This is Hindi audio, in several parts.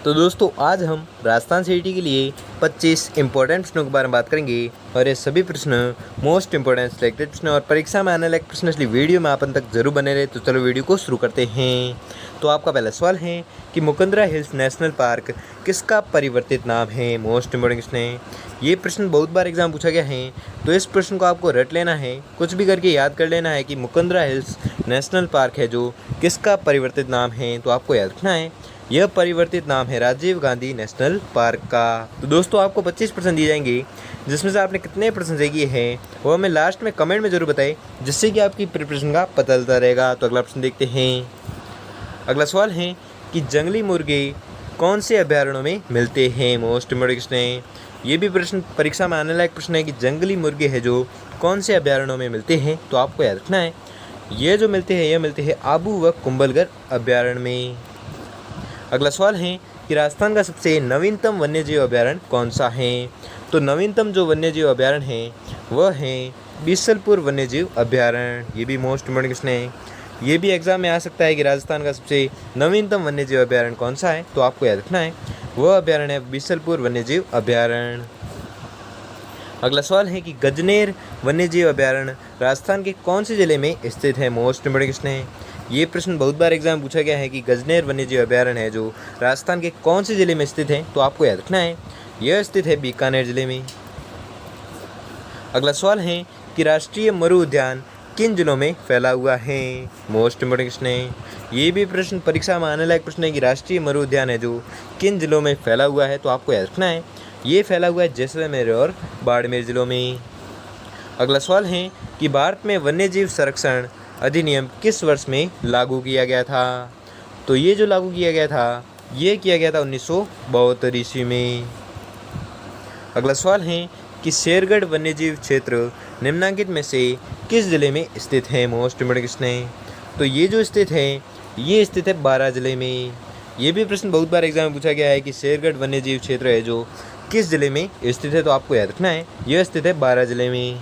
तो दोस्तों आज हम राजस्थान सीईटी के लिए 25 इंपॉर्टेंट प्रश्नों के बारे में बात करेंगे और ये सभी प्रश्न मोस्ट इंपॉर्टेंट सिलेक्टेड प्रश्न और परीक्षा में आने लायक प्रश्न, इसलिए वीडियो में आप अंत तक जरूर बने रहे। तो चलो वीडियो को शुरू करते हैं। तो आपका पहला सवाल है कि मुकंदरा हिल्स नेशनल पार्क किसका परिवर्तित नाम है। मोस्ट इंपॉर्टेंट प्रश्न है। ये प्रश्न बहुत बार एग्जाम पूछा गया है, तो इस प्रश्न को आपको रट लेना है, कुछ भी करके याद कर लेना है कि मुकंदरा हिल्स नेशनल पार्क है जो किसका परिवर्तित नाम है। तो आपको याद रखना है यह परिवर्तित नाम है राजीव गांधी नेशनल पार्क का। तो दोस्तों आपको 25% दिए जाएंगे, जिसमें से आपने कितने परसेंट सही किए हैं वो हमें लास्ट में कमेंट में जरूर बताएं, जिससे कि आपकी प्रिपरेशन का पता चलता रहेगा। तो अगला प्रश्न देखते हैं। अगला सवाल है कि जंगली मुर्गे कौन से अभ्यारण्यों में मिलते हैं। मोस्ट इम्पोर्टेंट प्रश्न है। ये भी प्रश्न परीक्षा में आने लायक प्रश्न है कि जंगली मुर्गे है जो कौन से अभ्यारण्यों में मिलते हैं। तो आपको याद रखना है ये जो मिलते हैं, ये मिलते हैं आबू व कुंभलगढ़ अभ्यारण्य में। अगला सवाल है कि राजस्थान का सबसे नवीनतम वन्यजीव अभ्यारण्य कौन सा है। तो नवीनतम जो वन्यजीव अभ्यारण्य है वह है बीसलपुर वन्यजीव अभ्यारण्य। ये भी मोस्ट इम्पोर्टेंट क्वेश्चन है, ये भी एग्जाम में आ सकता है कि राजस्थान का सबसे नवीनतम वन्यजीव अभ्यारण्य कौन सा है। तो आपको याद रखना है वह अभ्यारण्य है बीसलपुर वन्यजीव अभ्यारण्य। अगला सवाल है कि गजनेर वन्यजीव अभ्यारण्य राजस्थान के कौन से जिले में स्थित है। मोस्ट इम्पोर्टेंट क्वेश्चन है। ये प्रश्न बहुत बार एग्जाम पूछा गया है कि गजनेर वन्यजीव अभ्यारण्य है जो राजस्थान के कौन से जिले में स्थित है। तो आपको याद रखना है यह स्थित है बीकानेर जिले में। अगला सवाल है कि राष्ट्रीय मरु उद्यान किन जिलों में फैला हुआ है। मोस्ट इम्पोर्टेंट क्वेश्चन है। ये भी प्रश्न परीक्षा में आने लायक प्रश्न है कि राष्ट्रीय मरु उद्यान है जो किन जिलों में फैला हुआ है। तो आपको याद रखना है ये फैला हुआ है जैसलमेर और बाड़मेर जिलों में। अगला सवाल है कि भारत में वन्यजीव संरक्षण अधिनियम किस वर्ष में लागू किया गया था। तो ये जो लागू किया गया था ये किया गया था 1972 ईस्वी में। अगला सवाल है कि शेरगढ़ वन्यजीव क्षेत्र निम्नलिखित में से किस जिले में स्थित है। मोस्ट इम्पोर्टेंट क्वेश्चन है। तो ये जो स्थित है ये स्थित है बारां जिले में। ये भी प्रश्न बहुत बार एग्जाम में पूछा गया है कि शेरगढ़ वन्यजीव क्षेत्र है जो किस जिले में स्थित है। तो आपको याद रखना है यह स्थित है बारां जिले में।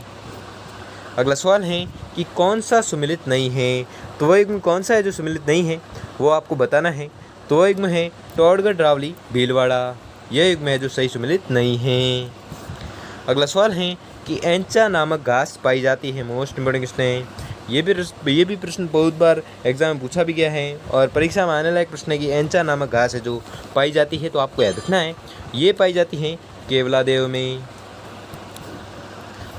अगला सवाल है कि कौन सा सुमिलित नहीं है। तो वह युग्म कौन सा है जो सुमिलित नहीं है वो आपको बताना है। तो वह युग्म है टोडगढ़ रावली भीलवाड़ा। यह युग्म है जो सही सुमिलित नहीं है। अगला सवाल है कि एंचा नामक घास पाई जाती है। मोस्ट इंपोर्टेंट क्वेश्चन है। ये भी प्रश्न बहुत बार एग्जाम में पूछा भी गया है और परीक्षा में आने लायक प्रश्न है कि एंचा नामक घास है जो पाई जाती है। तो आपको याद रखना है ये पाई जाती है केवलादेव में।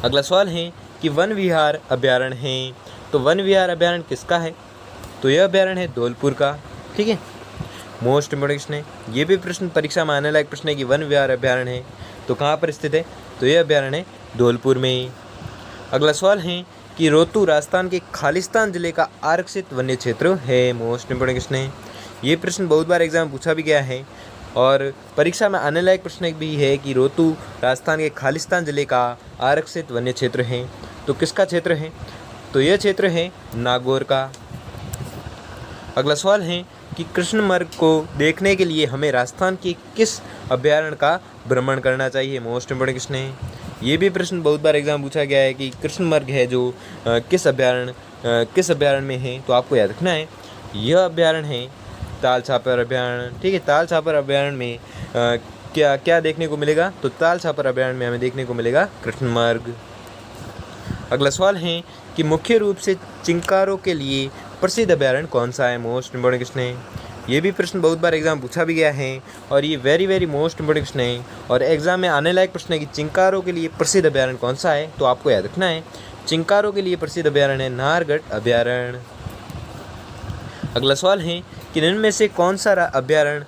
अगला सवाल है कि वन विहार अभ्यारण्य है। तो वन विहार अभ्यारण्य किसका है। तो यह अभ्यारण्य है धौलपुर का। ठीक है, मोस्ट इम्पोर्टेंट प्रश्न है। ये भी प्रश्न परीक्षा में आने लायक प्रश्न है कि वन विहार अभ्यारण्य है तो कहाँ पर स्थित है। तो यह अभ्यारण्य है धौलपुर में। अगला सवाल है कि रोहतू राजस्थान के खालिस्तान जिले का आरक्षित वन्य क्षेत्र है। मोस्ट इम्पोर्टेंट प्रश्न है। ये प्रश्न बहुत बार एग्जाम पूछा भी गया है और परीक्षा में आने लायक प्रश्न भी है कि रोहतू राजस्थान के खालिस्तान जिले का आरक्षित वन्य क्षेत्र है। तो किसका क्षेत्र है। तो यह क्षेत्र है नागौर का। अगला सवाल है कि कृष्णमृग को देखने के लिए हमें राजस्थान के किस अभ्यारण्य का भ्रमण करना चाहिए। मोस्ट इम्पोर्टेंट प्रश्न है। ये भी प्रश्न बहुत बार एग्जाम पूछा गया है कि कृष्णमृग है जो किस अभ्यारण्य में है। तो आपको याद रखना है यह अभ्यारण्य है ताल छापर अभ्यारण्य। ठीक है, ताल छापर अभ्यारण्य में क्या क्या देखने को मिलेगा। तो ताल छापर अभ्यारण्य में हमें देखने को मिलेगा कृष्णमृग। अगला सवाल है कि मुख्य रूप से चिंकारों के लिए प्रसिद्ध अभ्यारण्य कौन सा है। मोस्ट इम्पोर्टेंट क्वेश्चन है। ये भी प्रश्न बहुत बार एग्जाम पूछा भी गया है और ये वेरी मोस्ट इम्पोर्टेंट क्वेश्चन है और एग्जाम में आने लायक प्रश्न है कि चिंकारों के लिए प्रसिद्ध अभ्यारण्य कौन सा है। तो आपको याद रखना है चिंकारों के लिए प्रसिद्ध अभ्यारण्य है नाहरगढ़ अभ्यारण्य। अगला सवाल है कि इनमें से कौन सा अभ्यारण्य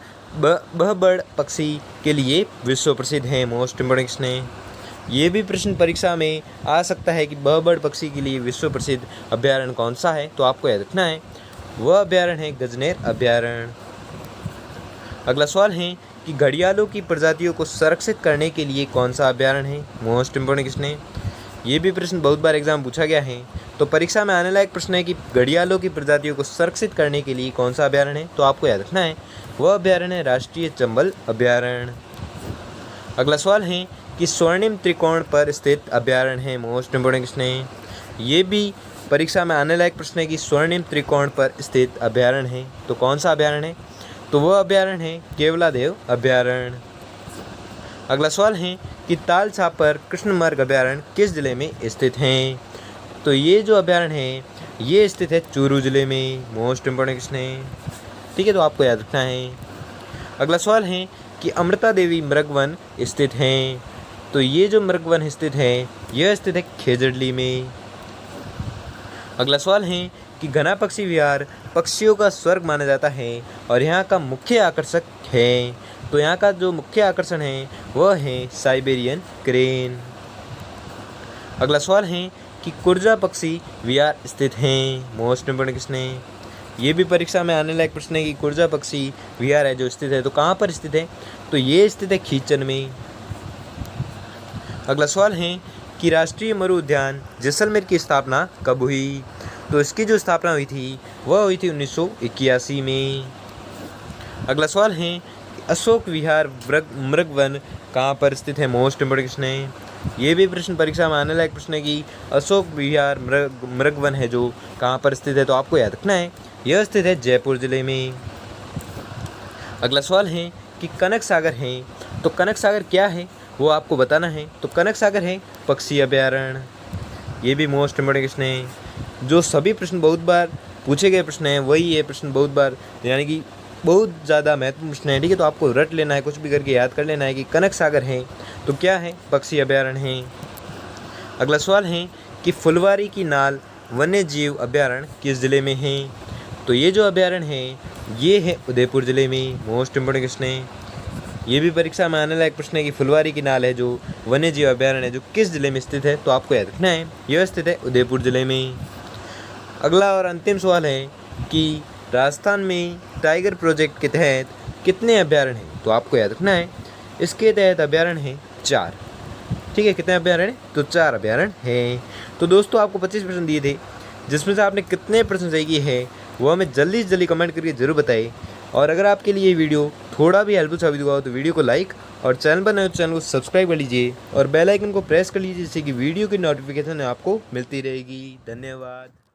बहबड़ पक्षी के लिए विश्व प्रसिद्ध है। मोस्ट इम्पोर्टेंट क्वेश्चन है। ये भी प्रश्न परीक्षा में आ सकता है कि बहबड़ पक्षी के लिए विश्व प्रसिद्ध अभ्यारण्य कौन सा है। तो आपको याद रखना है वह अभ्यारण्य है गजनेर अभ्यारण्य। अगला सवाल है कि घड़ियालों की प्रजातियों को संरक्षित करने के लिए कौन सा अभ्यारण्य है। मोस्ट इम्पोर्टेंट क्वेश्चन है। ये भी प्रश्न बहुत बार एग्जाम पूछा गया है तो परीक्षा में आने लायक प्रश्न है कि घड़ियालों की प्रजातियों को संरक्षित करने के लिए कौन सा अभ्यारण्य है। तो आपको याद रखना है वह अभ्यारण्य है राष्ट्रीय चंबल अभ्यारण्य। अगला सवाल है कि स्वर्णिम त्रिकोण पर स्थित अभ्यारण्य है। मोस्ट इम्पोर्टेंट क्वेश्चन है। ये भी परीक्षा में आने लायक प्रश्न है कि स्वर्णिम त्रिकोण पर स्थित अभ्यारण्य है तो कौन सा अभ्यारण्य है। तो वह अभयारण्य है केवलादेव अभयारण्य। अगला सवाल है कि ताल छापर कृष्णमृग अभयारण्य किस जिले में स्थित हैं? तो ये जो अभयारण्य है ये स्थित है चूरू जिले में। मोस्ट इम्पोर्टेंट क्वेश्चन है, ठीक है, तो आपको याद रखना है। अगला सवाल है कि अमृता देवी मृगवन स्थित हैं? तो ये जो मृगवन स्थित है यह स्थित है खेजड़ली में। अगला सवाल है कि घना पक्षी विहार पक्षियों का स्वर्ग माना जाता है और यहाँ का मुख्य आकर्षक है। तो यहाँ का जो मुख्य आकर्षण है वह है साइबेरियन क्रेन। अगला सवाल है कि कुर्जा पक्षी विहार स्थित हैं? मोस्ट इम्पोर्टेंट क्वेश्चन है, ये भी परीक्षा में आने लायक प्रश्न है कि कुर्जा पक्षी विहार है जो स्थित है तो कहाँ पर स्थित है? तो ये स्थित है खीचन में। अगला सवाल है कि राष्ट्रीय मरु उद्यान जैसलमेर की स्थापना कब हुई? तो इसकी जो स्थापना हुई थी वह हुई थी 1981 में। अगला सवाल है अशोक विहार मृगवन कहाँ पर स्थित है? मोस्ट इम्पोर्टेंट क्वेश्चन है, ये भी प्रश्न परीक्षा में आने लायक प्रश्न है कि अशोक विहार मृगवन है जो कहाँ पर स्थित है, तो आपको याद रखना है यह स्थित है जयपुर जिले में। अगला सवाल है कि कनक सागर है, तो कनक सागर क्या है वो आपको बताना है। तो कनक सागर है पक्षी अभयारण्य, ये भी मोस्ट इम्पोर्टेंट क्वेश्चन है। जो सभी प्रश्न बहुत बार पूछे गए प्रश्न हैं वही ये प्रश्न बहुत बार यानी कि बहुत ज़्यादा महत्वपूर्ण प्रश्न है, ठीक है, तो आपको रट लेना है, कुछ भी करके याद कर लेना है कि कनक सागर है तो क्या है? पक्षी अभयारण्य है। अगला सवाल है कि फुलवारी की नाल वन्य जीव अभयारण्य किस जिले में है? तो ये जो अभयारण्य है ये है उदयपुर जिले में। मोस्ट इम्पोर्टेंट क्वेश्चन है, ये भी परीक्षा में आने लायक प्रश्न है कि फुलवारी की नाल है जो वन्य जीव अभयारण्य है जो किस जिले में स्थित है, तो आपको याद रखना है यह स्थित है उदयपुर जिले में। अगला और अंतिम सवाल है कि राजस्थान में टाइगर प्रोजेक्ट के तहत कितने अभयारण्य हैं? तो आपको याद रखना है इसके तहत अभयारण्य हैं 4, ठीक है, कितने अभयारण्य? तो 4 अभयारण्य हैं। तो दोस्तों आपको 25 प्रश्न दिए थे जिसमें से आपने कितने प्रश्न सही किए हैं वो हमें जल्दी से जल्दी कमेंट करके जरूर बताइए। और अगर आपके लिए ये वीडियो थोड़ा भी हेल्पफुल साबित हुआ हो तो वीडियो को लाइक और चैनल पर नए हो तो चैनल को सब्सक्राइब कर लीजिए और बेल आइकन को प्रेस कर लीजिए जिससे कि वीडियो की नोटिफिकेशन आपको मिलती रहेगी। धन्यवाद।